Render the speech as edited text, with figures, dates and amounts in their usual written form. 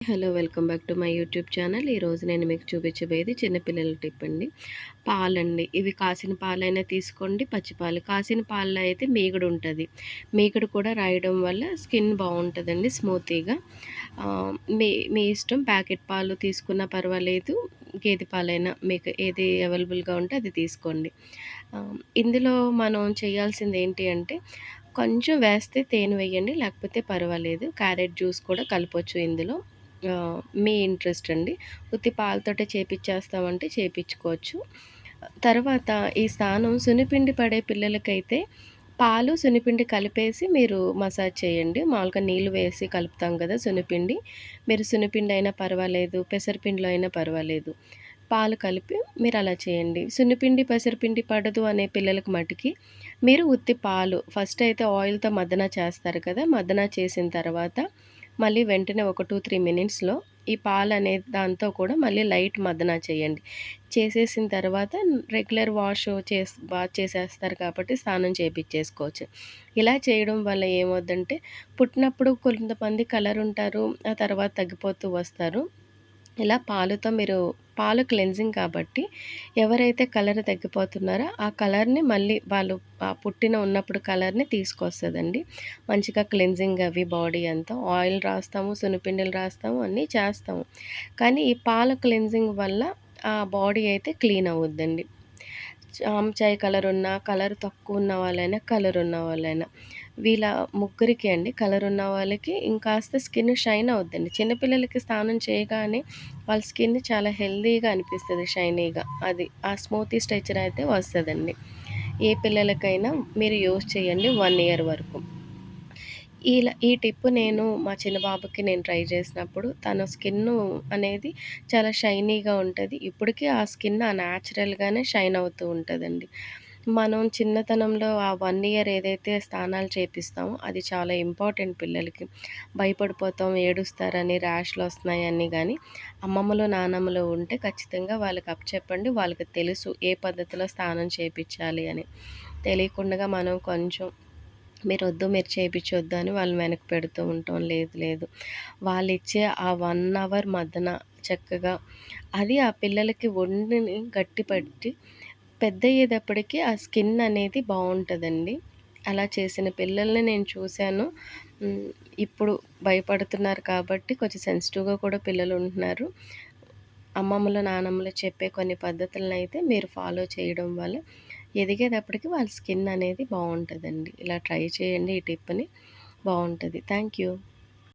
Hello! Welcome back to my YouTube channel. ఈరోజు నేను మీకు చూపించబోయేది చిన్నపిల్లల టిప్ అండి. పాలండి. ఇవి కాసిన పాలైనా తీసుకోండి, పచ్చి పాలు. కాసిన పాలలో అయితే మీగడ ఉంటది. మీగడ కూడా రాయడం వల్ల స్కిన్ బావుంటదండి స్మూతీగా. మీ మీ ఇష్టం ప్యాకెట్ పాలు తీసుకున్నా పర్వాలేదు. గేదె పాలైనా మీకు ఏది అవైలబుల్‌గా ఉంటే అది తీసుకోండి. ఇందులో మనం చేయాల్సింది ఏంటి అంటే కొంచెం వేస్తే తేనె వేయండి. లేకపోతే పర్వాలేదు. క్యారెట్ జ్యూస్ కూడా కలపొచ్చు ఇందులో. మీ ఇంట్రెస్ట్ అండి. ఉత్తి పాలతోటే చేపిచ్చేస్తామంటే చేపిచ్చుకోవచ్చు. తర్వాత ఈ స్నానం సున్నిపిండి పడే పిల్లలకైతే పాలు, సున్నిపిండి కలిపేసి మీరు మసాజ్ చేయండి. మామూలుగా నీళ్ళు వేసి కలుపుతాం కదా సున్నిపిండి. మీరు సున్నిపిండి అయినా పర్వాలేదు, పెసరపిండిలో అయినా పర్వాలేదు. పాలు కలిపి మీరలా చేయండి. సున్నిపిండి, పెసరపిండి పడదు అనే పిల్లలకి మటికి మీరు ఉత్తి పాలు ఫస్ట్ అయితే ఆయిల్‌తో మద్దన చేస్తారు కదా! మద్దన చేసిన తర్వాత మళ్ళీ వెంటనే ఒక 2, 3 మినిట్స్‌లో ఈ పాలనే దాంతో కూడా మళ్ళీ లైట్ మద్దన చేయండి. చేసేసిన తర్వాత రెగ్యులర్ బాత్ చేసేస్తారు కాబట్టి స్నానం చేపిచ్చేసుకోవచ్చు. ఇలా చేయడం వల్ల ఏమవుద్దంటే పుట్టినప్పుడు కొంతమంది కలర్ ఉంటారు. ఆ తర్వాత తగ్గిపోతూ వస్తారు. ఇలా పాలుతో మీరు పాలు క్లెన్జింగ్ కాబట్టి ఎవరైతే కలర్ తగ్గిపోతున్నారో ఆ కలర్‌ని మళ్ళీ వాళ్ళు పుట్టిన ఉన్నప్పుడు కలర్‌ని తీసుకొస్తదండి. మంచిగా క్లెన్జింగ్ అవి బాడీ అంతా. ఆయిల్ రాస్తాము, సున్నిపిండిలు రాస్తాము, అన్నీ చేస్తాము. కానీ ఈ పాల క్లెన్జింగ్ వల్ల ఆ బాడీ అయితే క్లీన్ అవుద్దండి. చాయ్ కలరున్నా, కలర్ తక్కువున్న వాళ్ళైనా, కలరున్న వాళ్ళైనా. వీళ్ళ ముగ్గురికి అండి కలరున్న వాళ్ళకి ఇంకాస్త స్కిన్ షైన్ అవుద్దండి. చిన్న పిల్లలకి స్నానం చేయగానే వాళ్ళ స్కిన్ చాలా హెల్తీగా అనిపిస్తది షైనీగా. అది ఆ స్మూతీ స్ట్రక్చర్ అయితే వస్తదండి. ఏ పిల్లలకైనా మీరు యూజ్ చేయండి 1 ఇయర్ వరకు. ఈ టిప్ నేను మా చిన్న బాబుకి నేను ట్రై చేసినప్పుడు తన స్కిన్ను అనేది చాలా షైనీగా ఉంటది. ఇప్పటికి ఆ స్కిన్ న్యాచురల్‌గానే షైన్ అవుతూ ఉంటదండి. మనం చిన్నతనంలో ఆ 1 ఇయర్ ఏదైతే స్నానాలు చేపిస్తామో అది చాలా ఇంపార్టెంట్ పిల్లలకి. భయపడిపోతాం, ఏడుస్తారని, ర్యాష్‌లొస్తున్నాయని గానీ, అమ్మమ్మలు, నానమ్మలు ఉంటే ఖచ్చితంగా వాళ్ళకి అప్పచెప్పండి. వాళ్ళకి తెలుసు ఏ పద్ధతిలో స్నానం చేపిచ్చాలి అని. తెలియకుండగా మనం కొంచెం మీరొద్దు, మీరు చేపిచ్చొద్దు అని వాళ్ళని వెనక్కి పెడుతూ ఉంటాం. లేదు, లేదు. వాళ్ళిచ్చే ఆ 1 అవర్ మదన చక్కగా అది ఆ పిల్లలకి ఒంటిని గట్టిపట్టి పెద్దయ్యేటప్పటికి ఆ స్కిన్ అనేది బావుంటదండి. అలా చేసిన పిల్లల్ని నేను చూశాను. హ్మ్. ఇప్పుడు భయపడుతున్నారు కాబట్టి కొంచెం సెన్సిటివ్‌గా కూడా పిల్లలుంటున్నారు. అమ్మమ్మలు, నానమ్మలు చెప్పే కొన్ని పద్ధతులనైతే మీరు ఫాలో చేయడం వల్ల ఎదిగేటప్పటికి వాళ్ళ స్కిన్ అనేది బావుంటదండి. ఇలా ట్రై చేయండి ఈ టిప్‌ని. బావుంటది. Thank you.